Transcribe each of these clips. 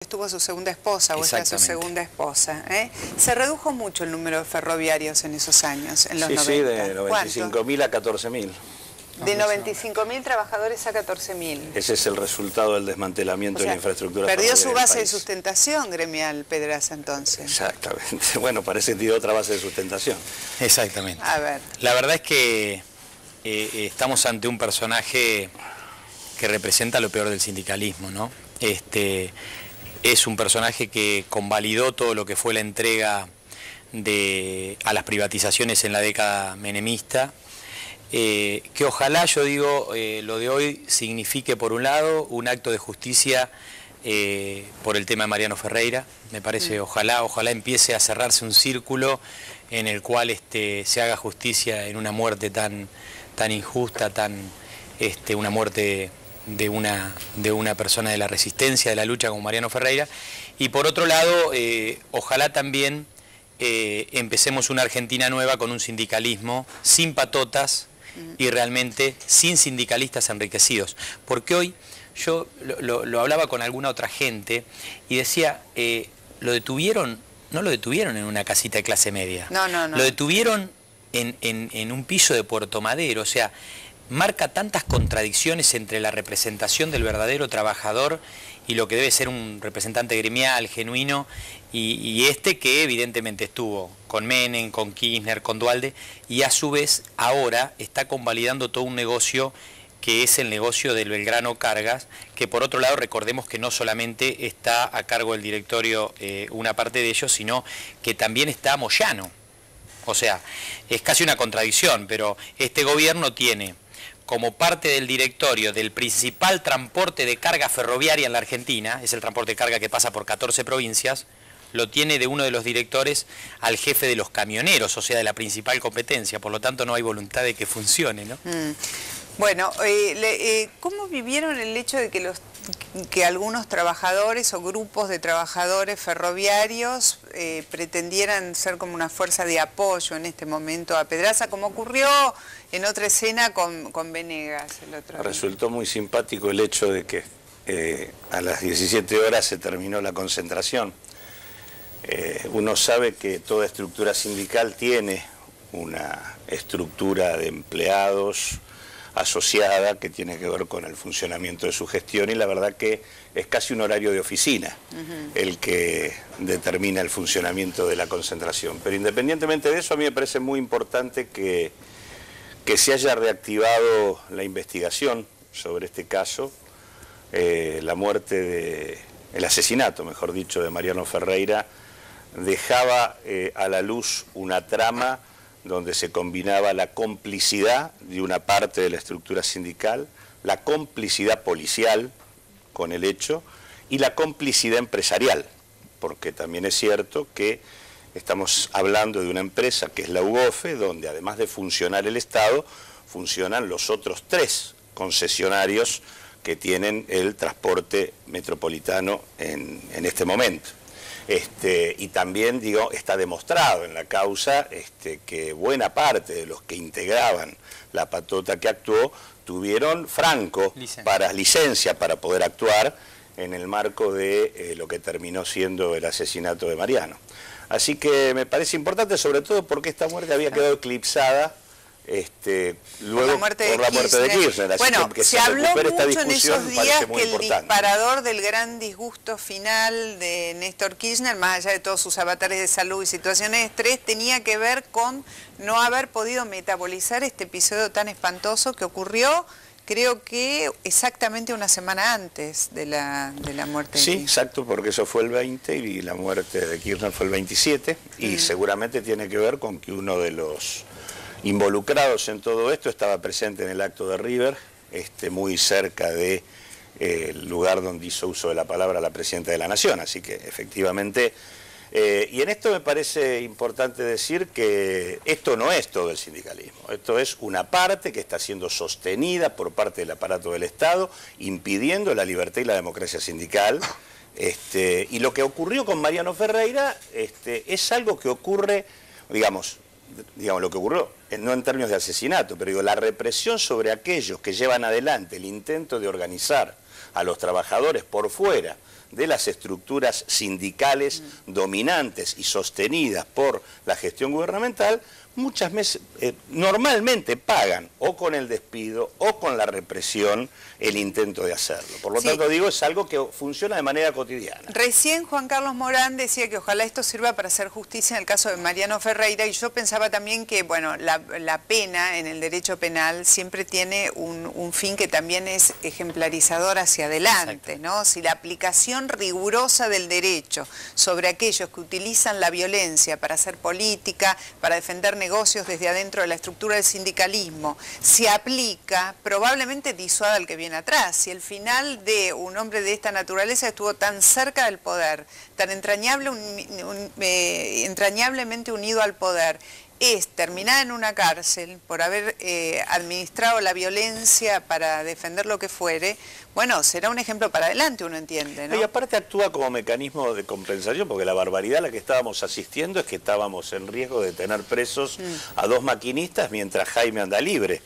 Estuvo su segunda esposa, o está su segunda esposa. Se redujo mucho el número de ferroviarios en esos años, en los 90. Sí, de 95.000 a 14.000. De 95.000 trabajadores a 14.000. Ese es el resultado del desmantelamiento de la infraestructura ferroviaria. Perdió su base de sustentación gremial, Pedraza, entonces. Exactamente. Bueno, parece que tiene otra base de sustentación. Exactamente. A ver. La verdad es que estamos ante un personaje que representa lo peor del sindicalismo, ¿no? Es un personaje que convalidó todo lo que fue la entrega a las privatizaciones en la década menemista, que ojalá, yo digo, lo de hoy signifique, por un lado, un acto de justicia por el tema de Mariano Ferreira. Me parece, ojalá empiece a cerrarse un círculo en el cual se haga justicia en una muerte tan injusta, una muerte de una persona de la resistencia, de la lucha como Mariano Ferreira. Y por otro lado, ojalá también empecemos una Argentina nueva con un sindicalismo sin patotas y realmente sin sindicalistas enriquecidos. Porque hoy yo lo hablaba con alguna otra gente y decía, no lo detuvieron en una casita de clase media. No. Lo detuvieron en un piso de Puerto Madero, o sea, marca tantas contradicciones entre la representación del verdadero trabajador y lo que debe ser un representante gremial, genuino, y que evidentemente estuvo con Menem, con Kirchner, con Duhalde, y a su vez ahora está convalidando todo un negocio que es el negocio del Belgrano Cargas, que por otro lado recordemos que no solamente está a cargo del directorio una parte de ellos, sino que también está Moyano. O sea, es casi una contradicción, pero este gobierno tiene como parte del directorio del principal transporte de carga ferroviaria en la Argentina, es el transporte de carga que pasa por 14 provincias, lo tiene de uno de los directores al jefe de los camioneros, o sea, de la principal competencia, por lo tanto no hay voluntad de que funcione, ¿no? Bueno, ¿cómo vivieron el hecho de que algunos trabajadores o grupos de trabajadores ferroviarios pretendieran ser como una fuerza de apoyo en este momento a Pedraza, como ocurrió en otra escena con Venegas el otro día? Resultó muy simpático el hecho de que a las 17 horas se terminó la concentración. Uno sabe que toda estructura sindical tiene una estructura de empleados asociada que tiene que ver con el funcionamiento de su gestión, y la verdad que es casi un horario de oficina el que determina el funcionamiento de la concentración. Pero independientemente de eso, a mí me parece muy importante que se haya reactivado la investigación sobre este caso. La muerte, el asesinato, mejor dicho, de Mariano Ferreira dejaba a la luz una trama donde se combinaba la complicidad de una parte de la estructura sindical, la complicidad policial con el hecho y la complicidad empresarial, porque también es cierto que estamos hablando de una empresa que es la UGOFE, donde además de funcionar el Estado, funcionan los otros 3 concesionarios que tienen el transporte metropolitano en este momento. Y también, digo, está demostrado en la causa que buena parte de los que integraban la patota que actuó tuvieron licencia para poder actuar en el marco de lo que terminó siendo el asesinato de Mariano. Así que me parece importante, sobre todo porque esta muerte había quedado eclipsada luego por la muerte de Kirchner. Así bueno, que se habló mucho en esos días que el importante. disparador del gran disgusto final de Néstor Kirchner, más allá de todos sus avatares de salud y situaciones de estrés, tenía que ver con no haber podido metabolizar este episodio tan espantoso que ocurrió, creo que exactamente una semana antes de la muerte de Kirchner. Sí, exacto, porque eso fue el 20 y la muerte de Kirchner fue el 27, y seguramente tiene que ver con que uno de los involucrados en todo esto estaba presente en el acto de River, muy cerca del lugar donde hizo uso de la palabra la presidenta de la Nación, así que efectivamente, y en esto me parece importante decir que esto no es todo el sindicalismo, esto es una parte que está siendo sostenida por parte del aparato del Estado, impidiendo la libertad y la democracia sindical. Y lo que ocurrió con Mariano Ferreira es algo que ocurre, digamos, lo que ocurrió, no en términos de asesinato, pero digo, la represión sobre aquellos que llevan adelante el intento de organizar a los trabajadores por fuera de las estructuras sindicales dominantes y sostenidas por la gestión gubernamental, muchas veces, normalmente pagan o con el despido o con la represión el intento de hacerlo. Por lo tanto, digo, es algo que funciona de manera cotidiana. Recién Juan Carlos Morán decía que ojalá esto sirva para hacer justicia en el caso de Mariano Ferreira, y yo pensaba también que, bueno, la pena en el derecho penal siempre tiene un fin que también es ejemplarizador hacia adelante, ¿no? Si la aplicación rigurosa del derecho sobre aquellos que utilizan la violencia para hacer política, para defender negocios desde adentro de la estructura del sindicalismo, se aplica, probablemente disuada al que viene atrás. Si el final de un hombre de esta naturaleza estuvo tan cerca del poder, tan entrañablemente unido al poder, es terminar en una cárcel por haber administrado la violencia para defender lo que fuere, bueno, será un ejemplo para adelante, uno entiende, ¿no? Y aparte actúa como mecanismo de compensación, porque la barbaridad a la que estábamos asistiendo es que estábamos en riesgo de tener presos a 2 maquinistas mientras Jaime anda libre.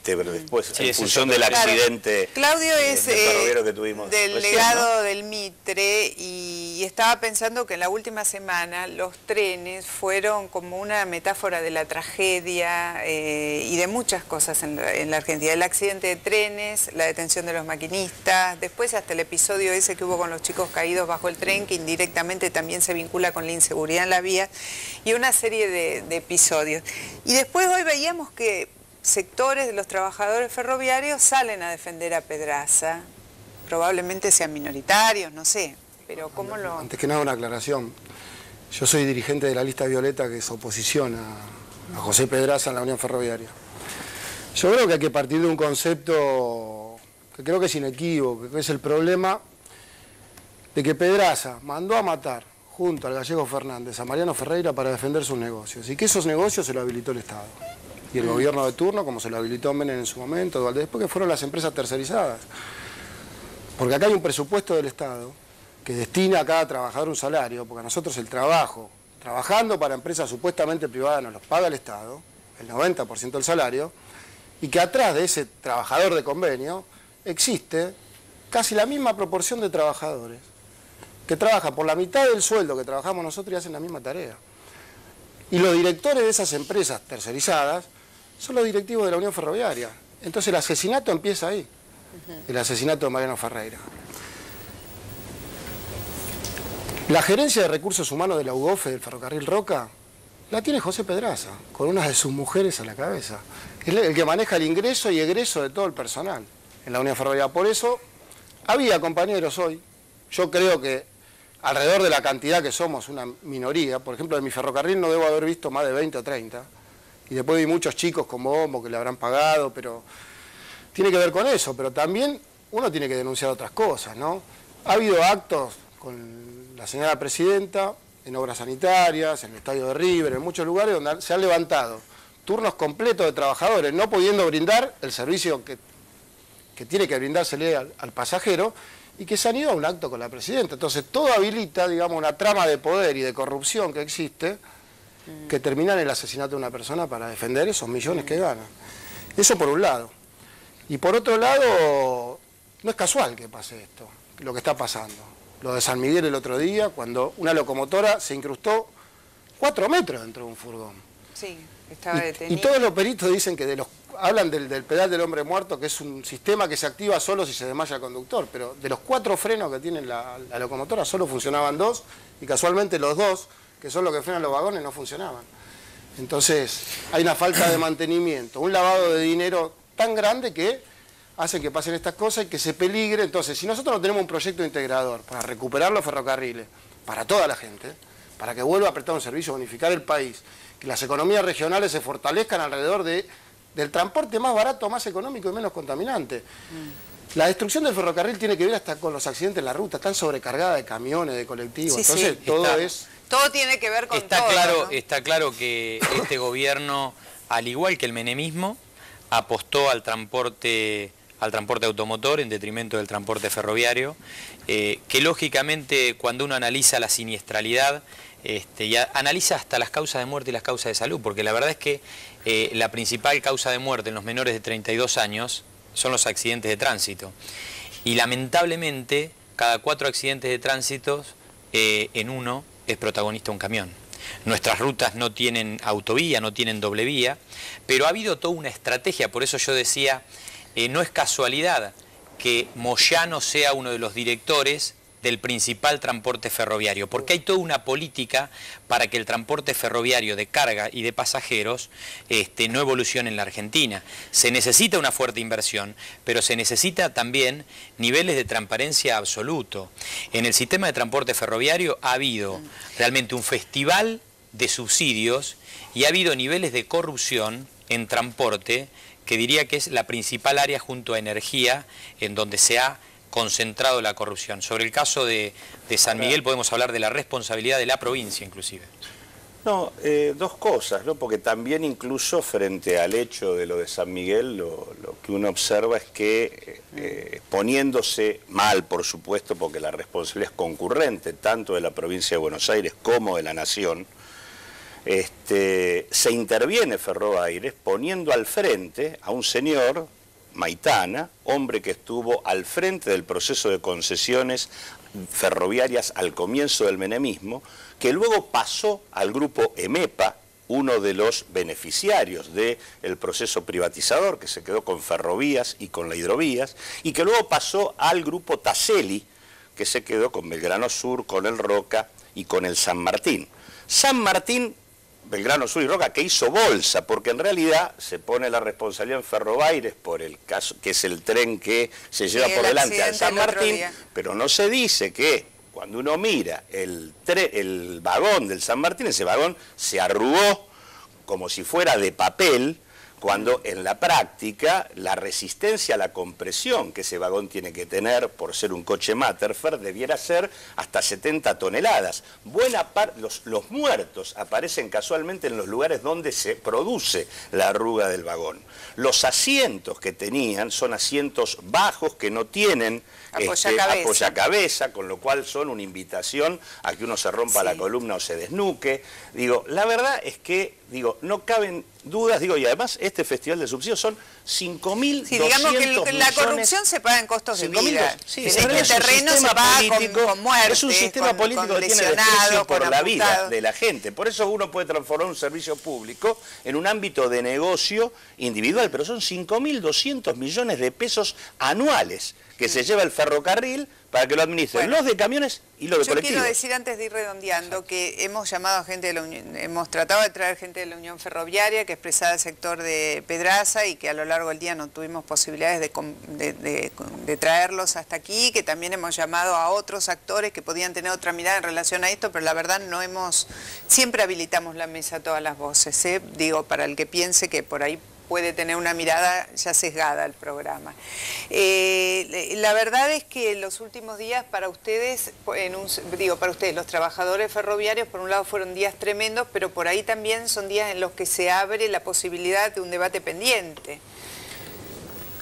Pero después, en función del accidente, Claudio es ferroviario que tuvimos delegado, ¿no?, del Mitre, y estaba pensando que en la última semana los trenes fueron como una metáfora de la tragedia y de muchas cosas en la Argentina. El accidente de trenes, la detención de los maquinistas, después hasta el episodio ese que hubo con los chicos caídos bajo el tren, que indirectamente también se vincula con la inseguridad en la vía, y una serie de episodios. Y después hoy veíamos que sectores de los trabajadores ferroviarios salen a defender a Pedraza, probablemente sean minoritarios, no sé, pero ¿cómo lo...? Antes que nada una aclaración, yo soy dirigente de la lista violeta, que es oposición a José Pedraza en la Unión Ferroviaria. Yo creo que hay que partir de un concepto que creo que es inequívoco, que es el problema de que Pedraza mandó a matar junto al gallego Fernández a Mariano Ferreira para defender sus negocios, y que esos negocios se lo habilitó el Estado. Y el gobierno de turno, como se lo habilitó Menem en su momento, después que fueron las empresas tercerizadas. Porque acá hay un presupuesto del Estado que destina a cada trabajador un salario, porque a nosotros el trabajo, trabajando para empresas supuestamente privadas, nos los paga el Estado, el 90% del salario, y que atrás de ese trabajador de convenio existe casi la misma proporción de trabajadores que trabajan por la mitad del sueldo que trabajamos nosotros y hacen la misma tarea. Y los directores de esas empresas tercerizadas son los directivos de la Unión Ferroviaria. Entonces el asesinato empieza ahí, el asesinato de Mariano Ferreira. La gerencia de recursos humanos de la UGOFE del Ferrocarril Roca la tiene José Pedraza, con una de sus mujeres a la cabeza. Es el que maneja el ingreso y egreso de todo el personal en la Unión Ferroviaria. Por eso había compañeros hoy, yo creo que alrededor de la cantidad que somos, una minoría, por ejemplo, de mi ferrocarril no debo haber visto más de 20 o 30, y después vi muchos chicos con bombo que le habrán pagado, pero tiene que ver con eso, pero también uno tiene que denunciar otras cosas, ¿no? Ha habido actos con la señora presidenta en obras sanitarias, en el estadio de River, en muchos lugares donde se han levantado turnos completos de trabajadores, no pudiendo brindar el servicio que tiene que brindársele al pasajero, y que se han ido a un acto con la presidenta. Entonces todo habilita, digamos, una trama de poder y de corrupción que existe, que termina en el asesinato de una persona para defender esos millones que ganan. Eso por un lado. Y por otro lado, no es casual que pase esto, lo que está pasando. Lo de San Miguel el otro día, cuando una locomotora se incrustó 4 metros dentro de un furgón. Sí, estaba detenido. Y todos los peritos dicen que hablan del pedal del hombre muerto, que es un sistema que se activa solo si se desmaya el conductor, pero de los 4 frenos que tiene la locomotora solo funcionaban 2, y casualmente los 2, que son los que frenan los vagones, no funcionaban. Entonces hay una falta de mantenimiento, un lavado de dinero tan grande que hace que pasen estas cosas y que se peligre. Entonces, si nosotros no tenemos un proyecto integrador para recuperar los ferrocarriles, para toda la gente, para que vuelva a prestar un servicio, unificar el país, que las economías regionales se fortalezcan alrededor del transporte más barato, más económico y menos contaminante. La destrucción del ferrocarril tiene que ver hasta con los accidentes en la ruta, están sobrecargadas de camiones, de colectivos, Sí, entonces sí. todo tiene que ver con está todo, claro, ¿no? Está claro que este gobierno, al igual que el menemismo, apostó al transporte automotor en detrimento del transporte ferroviario, que lógicamente cuando uno analiza la siniestralidad, y analiza hasta las causas de muerte y las causas de salud, porque la verdad es que la principal causa de muerte en los menores de 32 años son los accidentes de tránsito. Y lamentablemente cada 4 accidentes de tránsito, en uno es protagonista un camión. Nuestras rutas no tienen autovía, no tienen doble vía, pero ha habido toda una estrategia, por eso yo decía, no es casualidad que Moyano sea uno de los directores del principal transporte ferroviario, porque hay toda una política para que el transporte ferroviario de carga y de pasajeros no evolucione en la Argentina. Se necesita una fuerte inversión, pero se necesita también niveles de transparencia absoluto. En el sistema de transporte ferroviario ha habido realmente un festival de subsidios y ha habido niveles de corrupción en transporte que diría que es la principal área junto a energía en donde se ha concentrado la corrupción. Sobre el caso de San Miguel podemos hablar de la responsabilidad de la provincia inclusive. No, dos cosas, ¿no? Porque también incluso frente al hecho de lo de San Miguel, lo que uno observa es que poniéndose mal, por supuesto, porque la responsabilidad es concurrente, tanto de la provincia de Buenos Aires como de la Nación, se interviene Ferrobaires poniendo al frente a un señor, Maitana, hombre que estuvo al frente del proceso de concesiones ferroviarias al comienzo del menemismo, que luego pasó al grupo EMEPA, uno de los beneficiarios del proceso privatizador, que se quedó con Ferrovías y con la Hidrovías, y que luego pasó al grupo Taselli, que se quedó con Belgrano Sur, con el Roca y con el San Martín. San Martín, Belgrano Sur y Roca, que hizo bolsa, porque en realidad se pone la responsabilidad en Ferrobaires por el caso, que es el tren que se lleva por delante al San Martín, pero no se dice que cuando uno mira el vagón del San Martín, ese vagón se arrugó como si fuera de papel, cuando en la práctica la resistencia a la compresión que ese vagón tiene que tener por ser un coche Matterford debiera ser hasta 70 toneladas. Buena parte, los muertos aparecen casualmente en los lugares donde se produce la arruga del vagón. Los asientos que tenían son asientos bajos que no tienen apoyacabeza, con lo cual son una invitación a que uno se rompa la columna o se desnuque. Digo, la verdad es que, no caben dudas, y además este festival de subsidios son 5.200 sí, digamos que la corrupción se paga en costos de vida. Sí, el terreno se paga con muertes, es un sistema político que tiene desprecio por la vida de la gente. Por eso uno puede transformar un servicio público en un ámbito de negocio individual, pero son 5.200 millones de pesos anuales que se lleva el ferrocarril para que lo administren los de camiones y los de colectivos. Yo quiero decir, antes de ir redondeando, que hemos llamado a gente de la Unión, hemos tratado de traer gente de la Unión Ferroviaria que expresaba el sector de Pedraza y que a lo largo del día no tuvimos posibilidades de traerlos hasta aquí, que también hemos llamado a otros actores que podían tener otra mirada en relación a esto, pero la verdad siempre habilitamos la mesa a todas las voces, para el que piense que por ahí puede tener una mirada ya sesgada al programa. La verdad es que los últimos días para ustedes, los trabajadores ferroviarios, por un lado fueron días tremendos, pero por ahí también son días en los que se abre la posibilidad de un debate pendiente.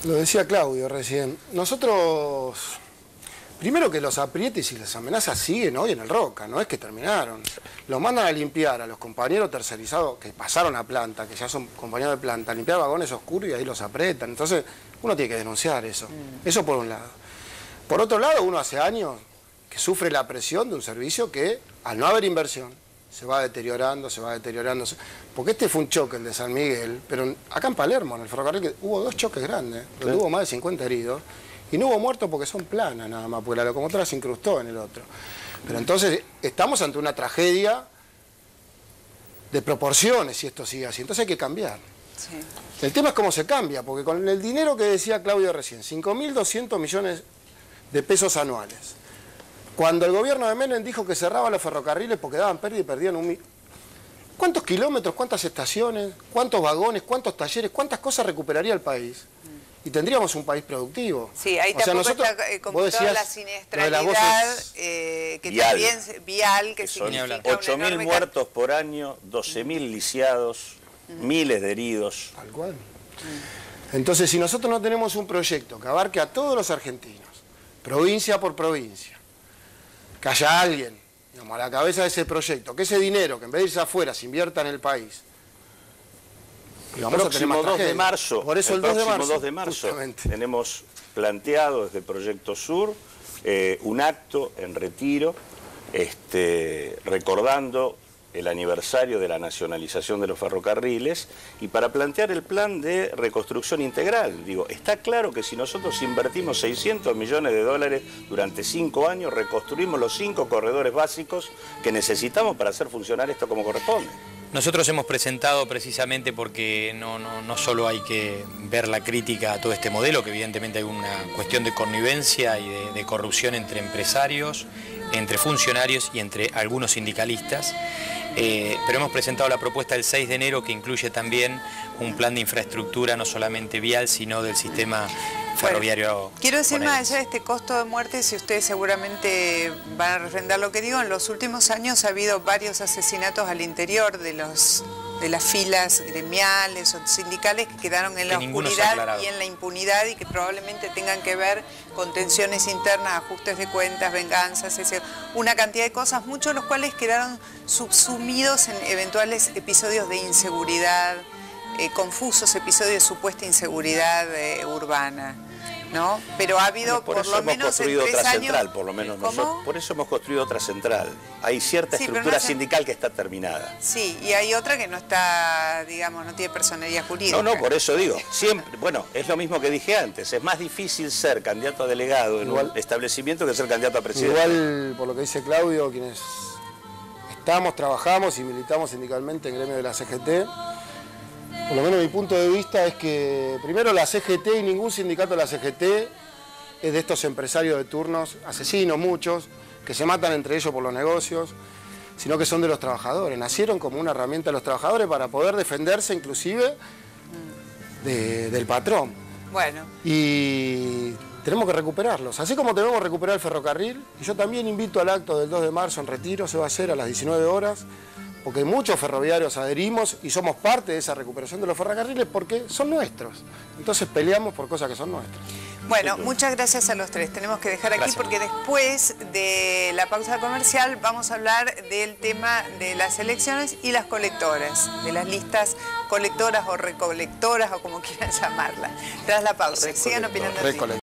Lo decía Claudio recién. Nosotros, primero que los aprietes y las amenazas siguen hoy en el Roca, no es que terminaron. Los mandan a limpiar a los compañeros tercerizados que pasaron a planta, que ya son compañeros de planta, a limpiar vagones oscuros y ahí los apretan. Entonces, uno tiene que denunciar eso. Eso por un lado. Por otro lado, uno hace años que sufre la presión de un servicio que, al no haber inversión, se va deteriorando. Porque este fue un choque, el de San Miguel, pero acá en Palermo, en el ferrocarril, hubo 2 choques grandes, donde hubo más de 50 heridos. Y no hubo muertos porque son planas nada más, porque la locomotora se incrustó en el otro. Pero entonces estamos ante una tragedia de proporciones si esto sigue así. Entonces hay que cambiar. Sí. El tema es cómo se cambia, porque con el dinero que decía Claudio recién, 5.200 millones de pesos anuales. Cuando el gobierno de Menem dijo que cerraba los ferrocarriles porque daban pérdida y perdían ¿cuántos kilómetros, cuántas estaciones, cuántos vagones, cuántos talleres, cuántas cosas recuperaría el país? Y tendríamos un país productivo. Sí, ahí tampoco está computado la siniestralidad que también vial, que son 8.000 muertos por año, 12.000 lisiados, miles de heridos. Tal cual. Entonces, si nosotros no tenemos un proyecto que abarque a todos los argentinos, provincia por provincia, que haya alguien, a la cabeza de ese proyecto, que ese dinero, que en vez de irse afuera, se invierta en el país. El próximo 2 de marzo, por eso el 2 de marzo tenemos planteado desde Proyecto Sur un acto en Retiro, recordando el aniversario de la nacionalización de los ferrocarriles y para plantear el plan de reconstrucción integral. Digo, está claro que si nosotros invertimos 600 millones de dólares durante 5 años, reconstruimos los 5 corredores básicos que necesitamos para hacer funcionar esto como corresponde. Nosotros hemos presentado precisamente porque no solo hay que ver la crítica a todo este modelo, que evidentemente hay una cuestión de connivencia y de corrupción entre empresarios, entre funcionarios y entre algunos sindicalistas, pero hemos presentado la propuesta del 6 de enero que incluye también un plan de infraestructura no solamente vial, sino del sistema ferroviario. Bueno, quiero decir más allá de este costo de muerte, si ustedes seguramente van a refrendar lo que digo, en los últimos años ha habido varios asesinatos al interior de las filas gremiales o sindicales que quedaron en la oscuridad y en la impunidad y que probablemente tengan que ver con tensiones internas, ajustes de cuentas, venganzas, una cantidad de cosas, muchos de los cuales quedaron subsumidos en eventuales episodios de inseguridad, confusos episodios de supuesta inseguridad urbana, ¿no? Pero ha habido por lo menos en 3 años... Por lo menos nosotros, por eso hemos construido otra central. Hay cierta estructura sindical que está terminada. Sí, y hay otra que no está, digamos, no tiene personería jurídica. No, por eso digo, siempre, bueno, es lo mismo que dije antes, es más difícil ser candidato a delegado en un establecimiento que ser candidato a presidente. Igual, por lo que dice Claudio, quienes trabajamos y militamos sindicalmente en gremio de la CGT, por lo menos mi punto de vista es que primero la CGT y ningún sindicato de la CGT es de estos empresarios de turnos, asesinos muchos, que se matan entre ellos por los negocios, sino que son de los trabajadores. Nacieron como una herramienta de los trabajadores para poder defenderse inclusive del patrón. Bueno. Y tenemos que recuperarlos. Así como debemos recuperar el ferrocarril, y yo también invito al acto del 2 de marzo en Retiro, se va a hacer a las 19 horas, porque muchos ferroviarios adherimos y somos parte de esa recuperación de los ferrocarriles porque son nuestros. Entonces peleamos por cosas que son nuestras. Bueno, muchas gracias a los tres. Tenemos que dejar aquí porque después de la pausa comercial vamos a hablar del tema de las elecciones y las colectoras, de las listas colectoras o recolectoras o como quieran llamarlas. Tras la pausa, sigan opinando.